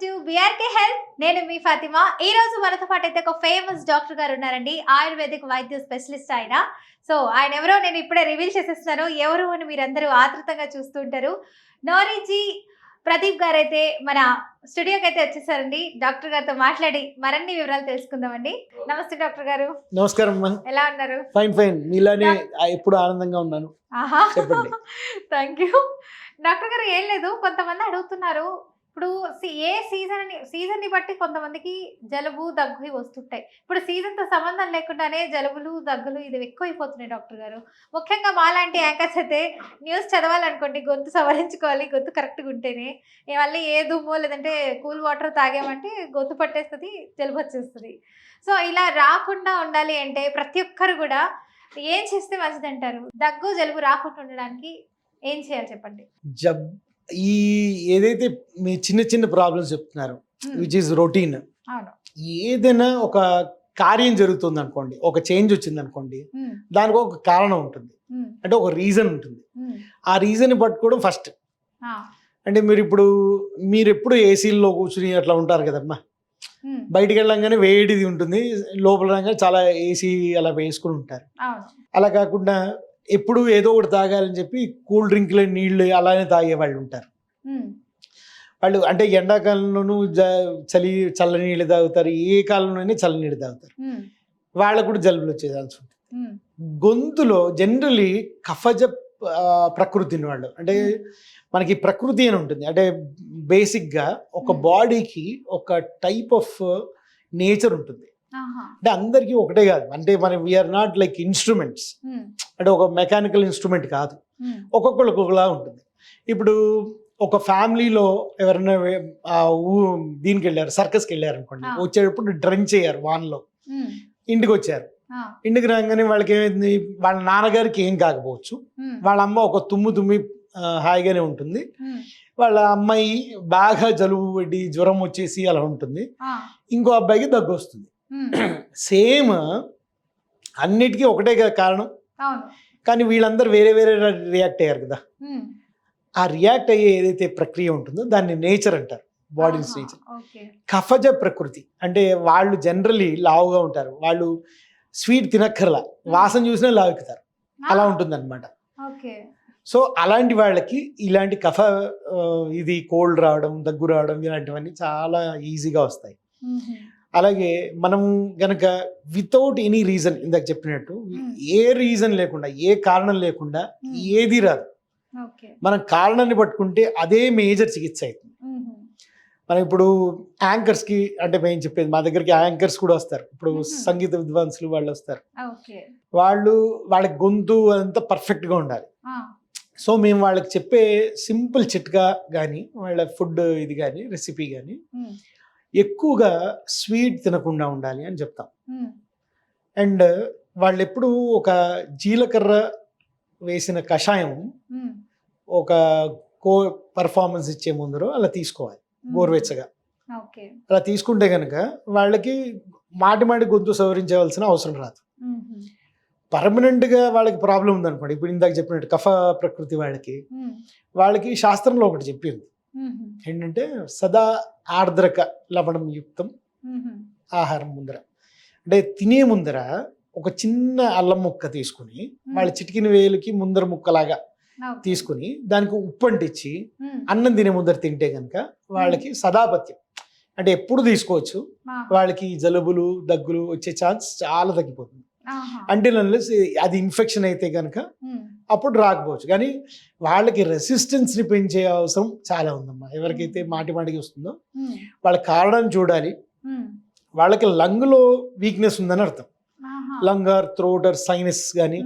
To BRK health. నేను మీ ఫాతిమా. ఈ రోజు మనతో పాటు అయితే ఒక ఫేమస్ డాక్టర్ గారు ఉన్నారండి, ఆయుర్వేదిక్ వైద్య స్పెషలిస్ట్ ఆయన. సో ఆయన ఎవరో నేను ఇప్పుడే రివీల్ చేసేస్తున్నాను. ఎవరు అని మీరందరూ ఆతృతంగా చూస్తుంటారు. నోరిజీ ప్రదీప్ గారు అయితే మన స్టూడియోకి అయితే వచ్చేసారండి. డాక్టర్ గారితో మాట్లాడి మరిన్ని వివరాలు తెలుసుకుందామండి. నమస్తే డాక్టర్ గారు. నమస్కారం. ఎలా ఉన్నారు? ఫైన్ ఫైన్, మీలానే ఎప్పుడు ఆనందంగా ఉన్నాను. చెప్పండి. థ్యాంక్ యూ డాక్టర్ గారు. ఏం లేదు, కొంతమంది అడుగుతున్నారు, ఇప్పుడు ఏ సీజన్ ని బట్టి కొంతమందికి జలుబు దగ్గు వస్తుంటాయి. ఇప్పుడు సీజన్ తో సంబంధం లేకుండానే జలుబులు దగ్గులు ఇది ఎక్కువైపోతున్నాయి డాక్టర్ గారు. ముఖ్యంగా మాలాంటి యాంకర్స్ అయితే న్యూస్ చదవాలనుకోండి, గొంతు సవరించుకోవాలి, గొంతు కరెక్ట్గా ఉంటేనే. మళ్ళీ ఏ దుమ్మో లేదంటే కూల్ వాటర్ తాగామంటే గొంతు పట్టేస్తుంది, జలుబు వచ్చేస్తుంది. సో ఇలా రాకుండా ఉండాలి అంటే ప్రతి ఒక్కరు కూడా ఏం చేస్తే మంచిది అంటారు? దగ్గు జలుబు రాకుండా ఉండడానికి ఏం చేయాలి చెప్పండి. ఈ ఏదైతే మీ చిన్న చిన్న ప్రాబ్లమ్స్ చెప్తున్నారు, విచ్ ఈస్ రొటీన్. ఏదైనా ఒక కార్యం జరుగుతుంది అనుకోండి, ఒక చేంజ్ వచ్చింది అనుకోండి, దానికి ఒక కారణం ఉంటుంది, అంటే ఒక రీజన్ ఉంటుంది. ఆ రీజన్ పట్టుకోవడం ఫస్ట్. అంటే మీరు ఎప్పుడు ఏసీల్లో కూర్చుని అట్లా ఉంటారు కదమ్మా. బయటికి వెళ్ళంగానే వేడిది ఉంటుంది, లోపల రాగానే చాలా ఏసీ అలా వేసుకుని ఉంటారు. అలా కాకుండా ఎప్పుడు ఏదో ఒకటి తాగాలని చెప్పి కూల్ డ్రింక్లు నీళ్ళు అలానే తాగే వాళ్ళు ఉంటారు. వాళ్ళు అంటే ఎండాకాలంలోనూ చల్ల నీళ్ళు తాగుతారు, ఏ కాలంలోనే చల్ల నీళ్ళు తాగుతారు. వాళ్ళకు కూడా జలుబులు వచ్చే ఛాన్స్ ఉంటుంది. గొంతులో జనరలీ కఫజ ప్రకృతిని వాళ్ళు, అంటే మనకి ప్రకృతి అని ఉంటుంది. అంటే బేసిక్గా ఒక బాడీకి ఒక టైప్ ఆఫ్ నేచర్ ఉంటుంది. అంటే అందరికీ ఒకటే కాదు. అంటే మనం వీఆర్ నాట్ లైక్ ఇన్స్ట్రుమెంట్స్, అంటే ఒక మెకానికల్ ఇన్స్ట్రుమెంట్ కాదు. ఒక్కొక్కరికి ఒకలా ఉంటుంది. ఇప్పుడు ఒక ఫ్యామిలీలో ఎవరైనా దీనికి వెళ్ళారు, సర్కస్కి వెళ్ళారు అనుకోండి, వచ్చేటప్పుడు డ్రంక్ అయ్యారు వాన్లో, ఇంటికి వచ్చారు. ఇంటికి రాగానే వాళ్ళకి ఏమైంది, వాళ్ళ నాన్నగారికి ఏం కాకపోవచ్చు, వాళ్ళ అమ్మ ఒక తుమ్మి హాయిగానే ఉంటుంది, వాళ్ళ అమ్మాయి బాగా జలుబు పడి జ్వరం వచ్చేసి అలా ఉంటుంది, ఇంకో అబ్బాయికి దగ్గు వస్తుంది. సేమ్ అన్నిటికీ ఒకటే కారణం, కానీ వీళ్ళందరూ వేరే వేరే రియాక్ట్ అయ్యారు కదా. ఆ రియాక్ట్ అయ్యే ఏదైతే ప్రక్రియ ఉంటుందో దాన్ని నేచర్ అంటారు, బాడీస్ నేచర్. కఫజ ప్రకృతి అంటే వాళ్ళు జనరలీ లావుగా ఉంటారు, వాళ్ళు స్వీట్ తినక్కర్లా, వాసన చూసినా లావుకుతారు, అలా ఉంటుంది అనమాట. సో అలాంటి వాళ్ళకి ఇలాంటి కఫ ఇది కోల్డ్ రావడం, దగ్గు రావడం ఇలాంటివన్నీ చాలా ఈజీగా వస్తాయి. అలాగే మనం గనక వితౌట్ ఎనీ రీజన్, ఇందాక చెప్పినట్టు ఏ రీజన్ లేకుండా, ఏ కారణం లేకుండా ఏది రాదు. మనం కారణాన్ని పట్టుకుంటే అదే మేజర్ చికిత్స అవుతుంది. మనం ఇప్పుడు యాంకర్స్కి, అంటే మేము చెప్పేది, మా దగ్గరికి యాంకర్స్ కూడా వస్తారు. ఇప్పుడు సంగీత విద్వాంసులు వాళ్ళు వస్తారు, వాళ్ళ గొంతు అంతా పర్ఫెక్ట్గా ఉండాలి. సో మేము వాళ్ళకి చెప్పే సింపుల్ చిట్కా కానీ, వాళ్ళ ఫుడ్ ఇది కానీ, రెసిపీ కానీ, ఎక్కువగా స్వీట్ తినకుండా ఉండాలి అని చెప్తాం. అండ్ వాళ్ళు ఎప్పుడు ఒక జీలకర్ర వేసిన కషాయం ఒక పర్ఫార్మెన్స్ ఇచ్చే ముందర అలా తీసుకోవాలి, గోరువెచ్చగా. అలా తీసుకుంటే కనుక వాళ్ళకి మాటి గొంతు సవరించవలసిన అవసరం రాదు. పర్మనెంట్గా వాళ్ళకి ప్రాబ్లం ఉందనుకోండి, ఇప్పుడు ఇందాక చెప్పినట్టు కఫ ప్రకృతి వాళ్ళకి శాస్త్రంలో ఒకటి చెప్పింది ఏంటంటే, సదా ఆర్ద్రక లవణం యుక్తం ఆహారం ముందర, అంటే తినే ముందర ఒక చిన్న అల్లం ముక్క తీసుకుని, వాళ్ళ చిటికిన వేలుకి ముందర ముక్కలాగా తీసుకుని దానికి ఉప్పు అంటించి అన్నం తినే ముందర తింటే కనుక వాళ్ళకి సదాపత్యం, అంటే ఎప్పుడు తీసుకోవచ్చు, వాళ్ళకి జలుబులు దగ్గులు వచ్చే ఛాన్స్ చాలా తగ్గిపోతుంది. అంటే అది ఇన్ఫెక్షన్ అయితే కనుక అప్పుడు రాకపోవచ్చు, కానీ వాళ్ళకి రెసిస్టెన్స్ని పెంచే అవసరం చాలా ఉందమ్మా. ఎవరికైతే మాటికి వస్తుందో వాళ్ళ కారణం చూడాలి. వాళ్ళకి లంగ్లో వీక్నెస్ ఉందని అర్థం, lung or throat or sinus కానీ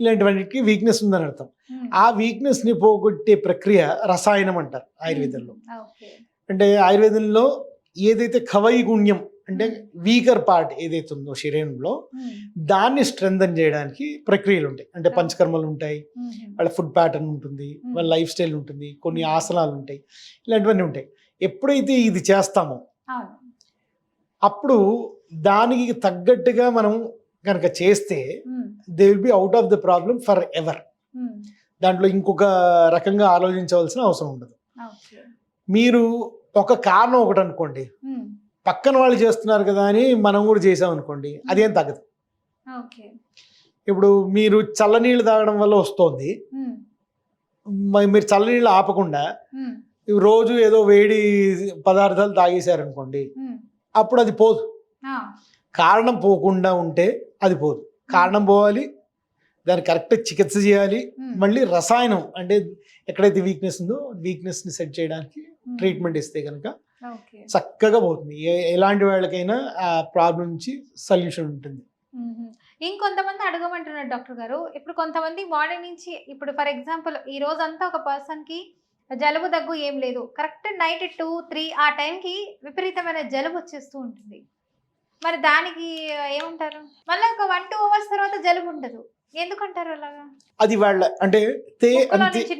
ఇలాంటివన్నిటికి వీక్నెస్ ఉందని అర్థం. ఆ వీక్నెస్ని పోగొట్టే ప్రక్రియ రసాయనం అంటారు ఆయుర్వేదంలో. అంటే ఆయుర్వేదంలో ఏదైతే ఖవైగుణ్యం అంటే వీకర్ పార్ట్ ఏదైతే ఉందో శరీరంలో, దాన్ని స్ట్రెంథన్ చేయడానికి ప్రక్రియలు ఉంటాయి. అంటే పంచకర్మలు ఉంటాయి, వాళ్ళ ఫుడ్ ప్యాటర్న్ ఉంటుంది, వాళ్ళ లైఫ్ స్టైల్ ఉంటుంది, కొన్ని ఆసనాలు ఉంటాయి, ఇలాంటివన్నీ ఉంటాయి. ఎప్పుడైతే ఇది చేస్తామో అప్పుడు దానికి తగ్గట్టుగా మనం కనుక చేస్తే they will be out of the problem for ever. దాంట్లో ఇంకొక రకంగా ఆలోచించవలసిన అవసరం ఉండదు. మీరు ఒక కారణం ఒకటి అనుకోండి, పక్కన వాళ్ళు చేస్తున్నారు కదా అని మనం కూడా చేసాం అనుకోండి, అదేం తగ్గదు. ఓకే. ఇప్పుడు మీరు చల్లనీళ్ళు తాగడం వల్ల వస్తుంది, మీరు చల్లనీళ్ళు ఆపకుండా రోజు ఏదో వేడి పదార్థాలు తాగేశారనుకోండి, అప్పుడు అది పోదు. కారణం పోకుండా ఉంటే అది పోదు. కారణం పోవాలి, దాన్ని కరెక్ట్ చికిత్స చేయాలి, మళ్ళీ రసాయనం అంటే ఎక్కడైతే వీక్నెస్ ఉందో వీక్నెస్ని సెట్ చేయడానికి ట్రీట్మెంట్ ఇస్తే కనుక చక్కగా పోతుంది. ఎలాంటి వాళ్ళకైనా ఆ ప్రాబ్లం నుంచి సొల్యూషన్ ఉంటుంది. ఇంకొంతమంది అడగమంటున్నారు డాక్టర్ గారు, ఇప్పుడు కొంతమంది మార్నింగ్ నుంచి, ఇప్పుడు ఫర్ ఎగ్జాంపుల్ ఈ రోజంతా ఒక పర్సన్ కి జలుబు దగ్గు ఏం లేదు, కరెక్ట్ నైట్ 2-3 ఆ టైంకి విపరీతమైన జలుబు వచ్చేస్తూ ఉంటుంది. మరి దానికి ఏమంటారు? మళ్ళీ ఒక 1-2 అవర్స్ తర్వాత జలుబు ఉండదు, ఎందుకంటారు అలాగా? అది వాళ్ళ అంటే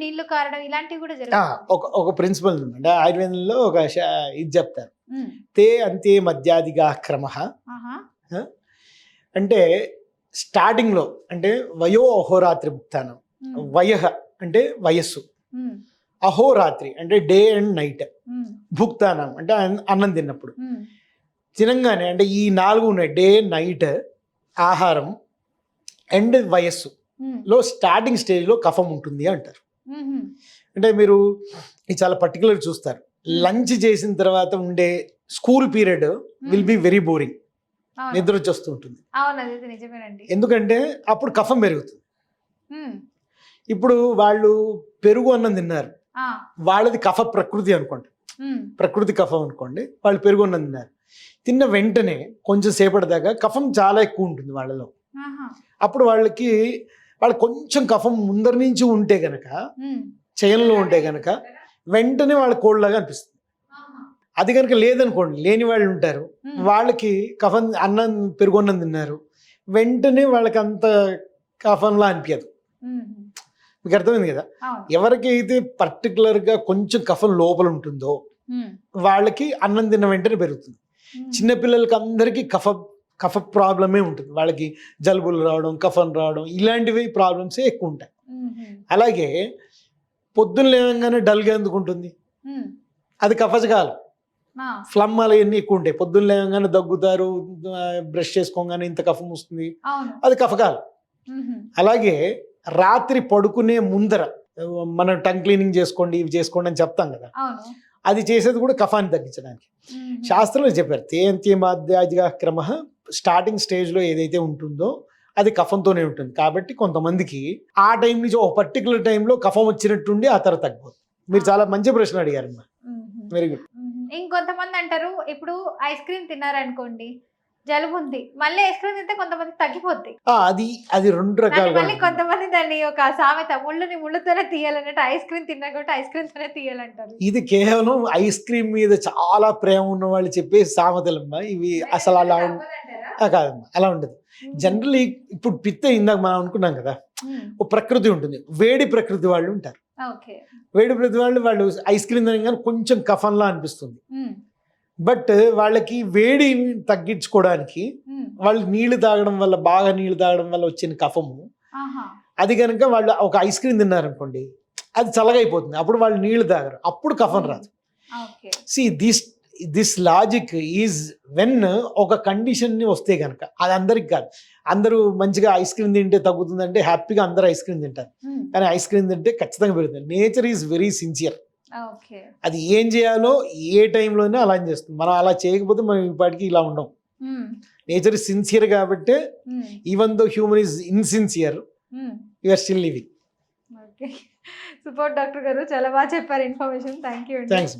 నీళ్లు కారడం ఇలాంటివి కూడా జరుగుతాయి. ఒక ప్రిన్సిపల్ ఉందండి ఆయుర్వేదంలో, ఒక ఇది చెప్తారు, తే అంతే మధ్యాదిగా క్రమ. అంటే స్టార్టింగ్ లో అంటే వయో అహోరాత్రి భుక్తానం, వయ అంటే వయస్సు, అహోరాత్రి అంటే డే అండ్ నైట్, భుక్తానం అంటే అన్నం తిన్నప్పుడు, తినంగానే అంటే ఈ 4 ఉన్నాయి, డే నైట్ ఆహారం అండ్ వయస్సు లో స్టార్టింగ్ స్టేజ్లో కఫం ఉంటుంది అంటారు. అంటే మీరు ఇది చాలా పర్టికులర్ చూస్తారు, లంచ్ చేసిన తర్వాత ఉండే school period will be very boring, నిద్ర వచ్చేస్తూ ఉంటుంది. ఎందుకంటే అప్పుడు కఫం పెరుగుతుంది. ఇప్పుడు వాళ్ళు పెరుగు అన్నం తిన్నారు, వాళ్ళది కఫ ప్రకృతి అనుకోండి, ప్రకృతి కఫం అనుకోండి, వాళ్ళు పెరుగు అన్నం తిన్నారు, తిన్న వెంటనే కొంచెం సేపటి దాకా కఫం చాలా ఎక్కువ ఉంటుంది వాళ్ళలో. అప్పుడు వాళ్ళకి కొంచెం కఫం ముందర నుంచి ఉంటే గనక, చైన్లో ఉంటే గనక వెంటనే వాళ్ళ కోల్డ్లాగా అనిపిస్తుంది. అది కనుక లేదనుకోండి, లేని వాళ్ళు ఉంటారు, వాళ్ళకి కఫం అన్నం పెరుగన్నం తిన్నారు, వెంటనే వాళ్ళకి అంత కఫంలా అనిపించదు. మీకు అర్థమైంది కదా? ఎవరికి అయితే పర్టికులర్గా కొంచెం కఫం లోపల ఉంటుందో వాళ్ళకి అన్నం తిన్న వెంటనే పెరుగుతుంది. చిన్నపిల్లలకి అందరికీ కఫ ప్రాబ్లమే ఉంటుంది, వాళ్ళకి జలుబులు రావడం, కఫం రావడం ఇలాంటివి ప్రాబ్లమ్సే ఎక్కువ ఉంటాయి. అలాగే పొద్దున్న లేవగానే డల్గా ఎందుకు ఉంటుంది? అది కఫజకాలం, ఫ్లమ్ అలా ఎన్ని ఎక్కువ ఉంటాయి. పొద్దున్న లేవగానే దగ్గుతారు, బ్రష్ చేసుకోగానే ఇంత కఫం వస్తుంది, అది కఫకాలం. అలాగే రాత్రి పడుకునే ముందర మనం టంగ్ క్లీనింగ్ చేసుకోండి, ఇవి చేసుకోండి అని చెప్తాం కదా, అది చేసేది కూడా కఫాన్ని తగ్గించడానికి. శాస్త్రంలో చెప్పారు, తేంత్యమాధ్యాజిగా క్రమ, స్టార్టింగ్ స్టేజ్లో ఏదైతే ఉంటుందో అది కఫంతోనే ఉంటుంది. కాబట్టి కొంతమందికి ఆ టైం నుంచి ఒక పర్టికులర్ టైంలో కఫం వచ్చినట్టుండి ఆ తర్వాత తగ్గిపోతుంది. మీరు చాలా మంచి ప్రశ్న అడిగారు అమ్మా, వెరీ గుడ్. ఇంకొంతమంది అంటారు, ఇప్పుడు ఐస్ క్రీమ్ తిన్నారనుకోండి, జలుబు ఉంది, మళ్ళీ ఐస్ క్రీమ్ తింటే కొంతమంది తగ్గిపోద్ది. అది 2 రకాలుగా. మళ్ళీ కొంతమంది దాన్ని ఒక సామెత, ముళ్ళుని ముళ్ళుతోనే తీయాలన్నట్టు, ఐస్ క్రీమ్ తిన్నా కాబట్టి ఐస్ క్రీమ్ తోనే తీయాలంటారు. ఇది కేవలం ఐస్ క్రీమ్ మీద చాలా ప్రేమ ఉన్న వాళ్ళు చెప్పే సామెతలమ్మా ఇవి. అసలు అలా కాదమ్మా, అలా ఉండదు. జనరల్లీ ఇప్పుడు పిత్త ఇందాక మనం అనుకున్నాం కదా, ఒక ప్రకృతి ఉంటుంది, వేడి ప్రకృతి వాళ్ళు ఉంటారు. వేడి ప్రకృతి వాళ్ళు ఐస్ క్రీమ్ తినగానే కొంచెం కఫంలా అనిపిస్తుంది, బట్ వాళ్ళకి వేడి తగ్గించుకోవడానికి వాళ్ళు నీళ్లు తాగడం వల్ల, బాగా నీళ్లు తాగడం వల్ల వచ్చిన కఫము, అది కనుక వాళ్ళు ఒక ఐస్ క్రీమ్ తిన్నారనుకోండి, అది చల్లగా అయిపోతుంది, అప్పుడు వాళ్ళు నీళ్లు తాగరు, అప్పుడు కఫం రాదు. See this logic is when ఒక కండిషన్ని వస్తే కనుక, అది అందరికి కాదు. అందరూ మంచిగా ఐస్ క్రీమ్ తింటే తగ్గుతుందంటే హ్యాపీగా అందరూ ఐస్ క్రీమ్ తింటారు, కానీ ఐస్ క్రీమ్ తింటే ఖచ్చితంగా పెరుగుతుంది. నేచర్ ఈజ్ వెరీ సిన్సియర్, అది ఏం చేయాలో ఏ టైంలోనే అలా చేస్తుంది. మనం అలా చేయకపోతే మనం ఇప్పటికీ ఇలా ఉండం. నేచర్ ఇస్ సిన్సియర్ కాబట్టి even though human is insincere, you are still living. Super doctor గారు, చాలా బాగా చెప్పారు ఇన్ఫర్మేషన్. Thank you. థ్యాంక్స్.